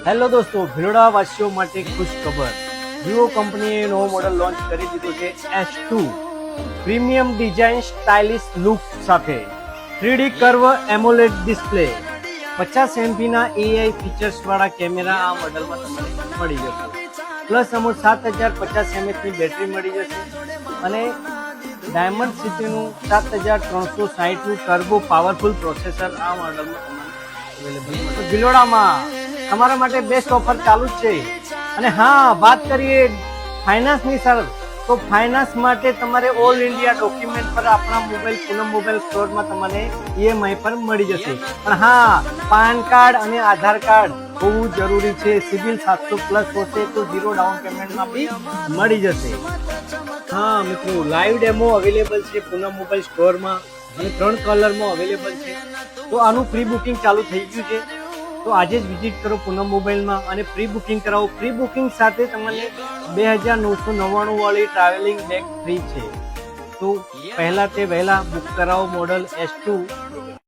Hello દોસ્તો, ભિલોડા વાસીઓ માટે ખુશ ખબર. વિવો કંપનીએ નવો મોડલ લોન્ચ કરી દીધો છે S2 premium design stylish look સાથે 3D curve AMOLED display 50 MP ના AI ફીચર્સ વાળા કેમેરા આ મોડલમાં તમને મળી જશે. પ્લસ અમુક 7050 mAh ની બેટરી મળી જશે અને ડાયમંડ સિટીનું 7360 નું ટર્બો પાવરફુલ પ્રોસેસર આ મોડલમાં તમને અવેલેબલ છે. ભિલોડામાં તમારા માટે બેસ્ટ ઓફર ચાલુ જ છે. અને હા, વાત કરીએ ફાઇનાન્સની સર, તો ફાઇનાન્સ માટે તમારે ઓલ ઇન્ડિયા ડોક્યુમેન્ટ પર આપણા મોબાઈલ પૂનમ મોબાઈલ સ્ટોરમાં તમને EMI પર મળી જશે. પણ હા, પાન કાર્ડ અને આધાર કાર્ડ હોવું જરૂરી છે. સિવિલ 700+ હશે તો 0 ડાઉન પેમેન્ટમાં બી મળી જશે. હા મિત્રો, લાઈવ ડેમો અવેલેબલ છે પૂનમ મોબાઈલ સ્ટોરમાં અને 3 કલરમાં અવેલેબલ છે. તો આનું પ્રી બુકિંગ ચાલુ થઈ ગયું છે. તો આજે જ વિઝિટ કરો પૂનમ મોબાઈલમાં અને પ્રી બુકિંગ કરાવો. પ્રી બુકિંગ સાથે તમને 2999 વાળી ટ્રાવેલિંગ બેગ ફ્રી છે. તો પહેલા બુક કરાવો મોડલ S2